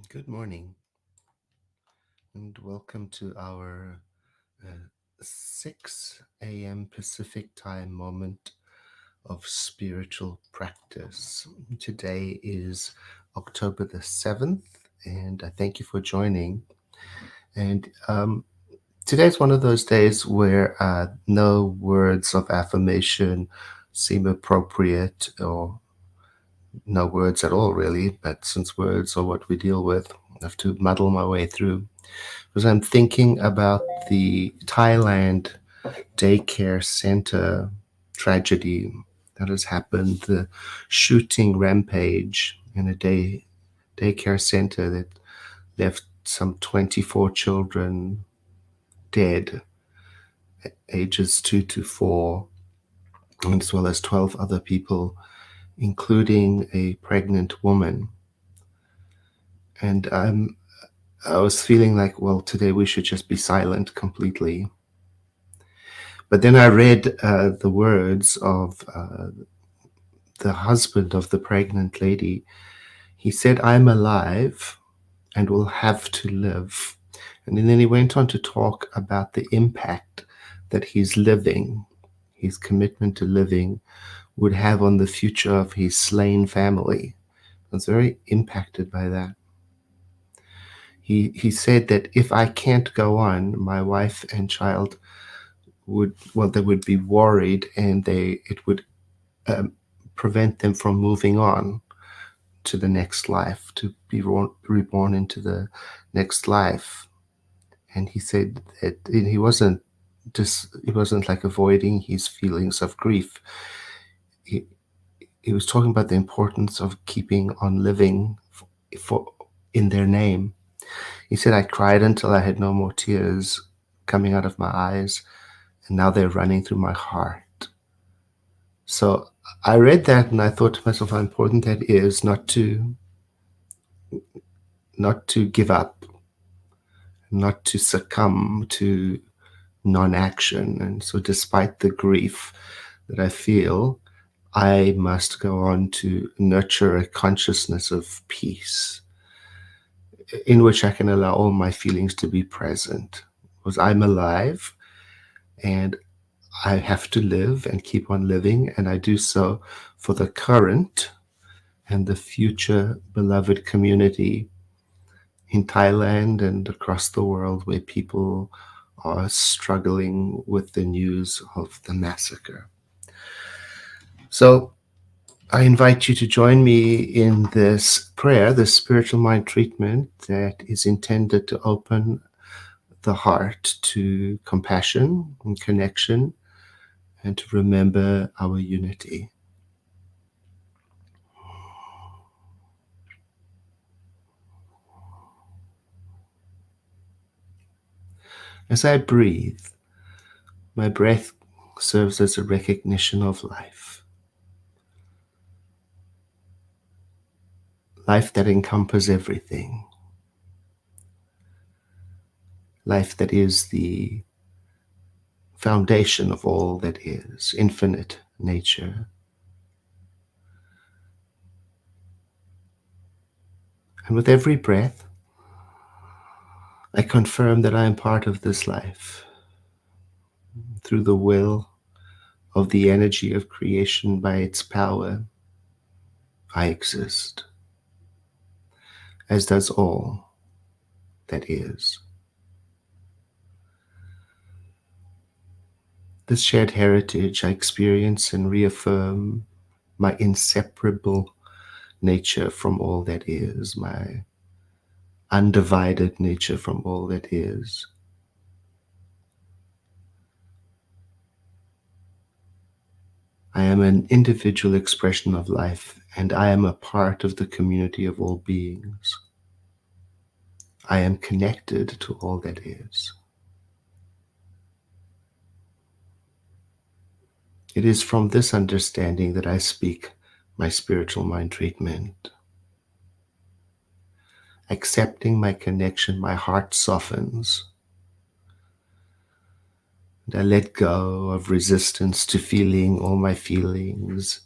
Good morning and welcome to our 6 a.m. Pacific time moment of spiritual practice. Today is October the 7th, and I thank you for joining. And today's one of those days where no words of affirmation seem appropriate, or no words at all, really. But since words are what we deal with, I have to muddle my way through. Because I'm thinking about the Thailand daycare center tragedy that has happened, the shooting rampage in a daycare center that left some 24 children dead, ages 2 to 4, as well as 12 other people, including a pregnant woman. And I was feeling like, well, today we should just be silent completely. But then I read the words of the husband of the pregnant lady. He said, "I'm alive and will have to live." And then he went on to talk about the impact that his commitment to living, would have on the future of his slain family. I was very impacted by that. He said that if I can't go on, my wife and child they would be worried, and it would um, prevent them from moving on to the next life, to be reborn into the next life. And he said that he wasn't like avoiding his feelings of grief. He, he was talking about the importance of keeping on living for in their name. He said, "I cried until I had no more tears coming out of my eyes, and now they're running through my heart." So I read that and I thought to myself how important that is, not to give up, not to succumb to non-action. And so despite the grief that I feel, I must go on to nurture a consciousness of peace in which I can allow all my feelings to be present. Because I'm alive and I have to live and keep on living, and I do so for the current and the future beloved community in Thailand and across the world, where people are struggling with the news of the massacre. So I invite you to join me in this prayer, this spiritual mind treatment that is intended to open the heart to compassion and connection, and to remember our unity. As I breathe, my breath serves as a recognition of life. Life that encompasses everything. Life that is the foundation of all that is, infinite nature. And with every breath, I confirm that I am part of this life. Through the will of the energy of creation, by its power, I exist, as does all that is. This shared heritage I experience and reaffirm my inseparable nature from all that is, my undivided nature from all that is. I am an individual expression of life, and I am a part of the community of all beings. I am connected to all that is. It is from this understanding that I speak my spiritual mind treatment. Accepting my connection, my heart softens, and I let go of resistance to feeling all my feelings,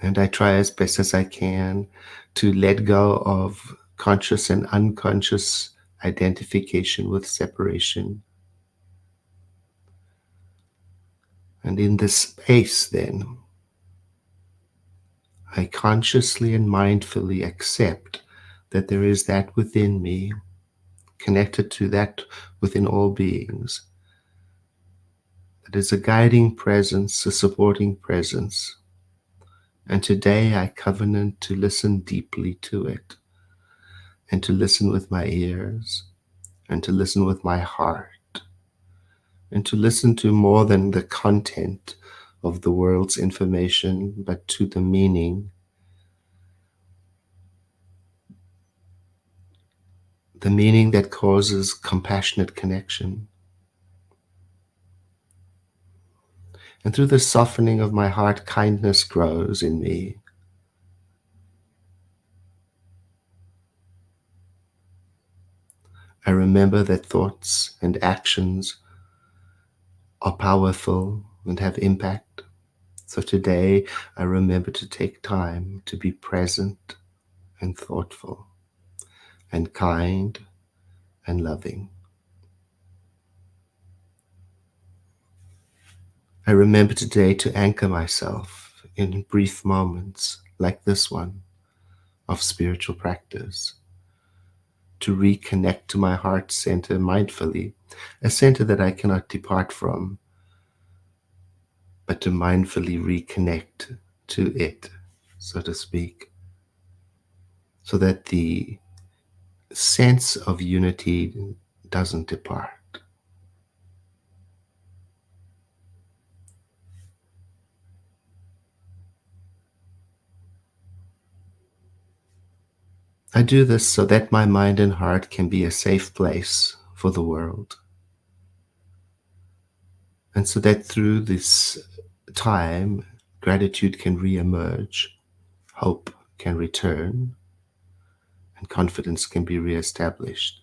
And I try as best as I can to let go of conscious and unconscious identification with separation. And in this space, then, I consciously and mindfully accept that there is that within me, connected to that within all beings, that is a guiding presence, a supporting presence. And today I covenant to listen deeply to it, and to listen with my ears, and to listen with my heart, and to listen to more than the content of the world's information, but to the meaning that causes compassionate connection. And through the softening of my heart, kindness grows in me. I remember that thoughts and actions are powerful and have impact. So today I remember to take time to be present and thoughtful and kind and loving. I remember today to anchor myself in brief moments like this one of spiritual practice, to reconnect to my heart center mindfully, a center that I cannot depart from, but to mindfully reconnect to it, so to speak, so that the sense of unity doesn't depart. I do this so that my mind and heart can be a safe place for the world, and so that through this time, gratitude can reemerge, hope can return, and confidence can be reestablished.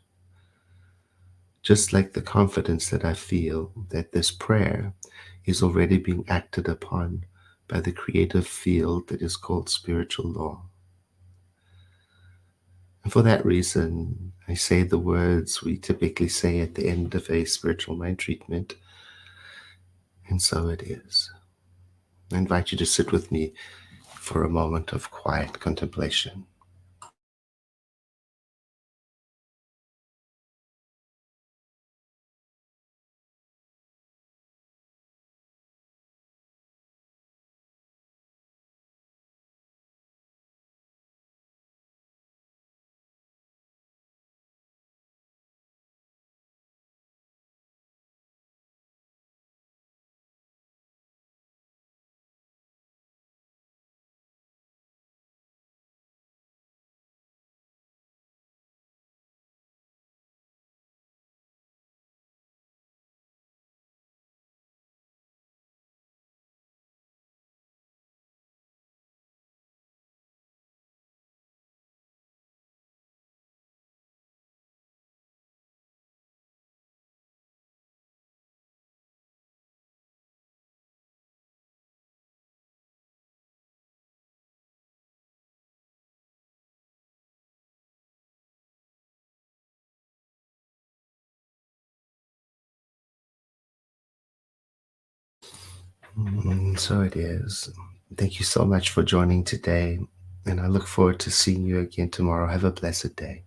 Just like the confidence that I feel that this prayer is already being acted upon by the creative field that is called spiritual law. And for that reason, I say the words we typically say at the end of a spiritual mind treatment, and so it is. I invite you to sit with me for a moment of quiet contemplation. So it is. Thank you so much for joining today, and I look forward to seeing you again tomorrow. Have a blessed day.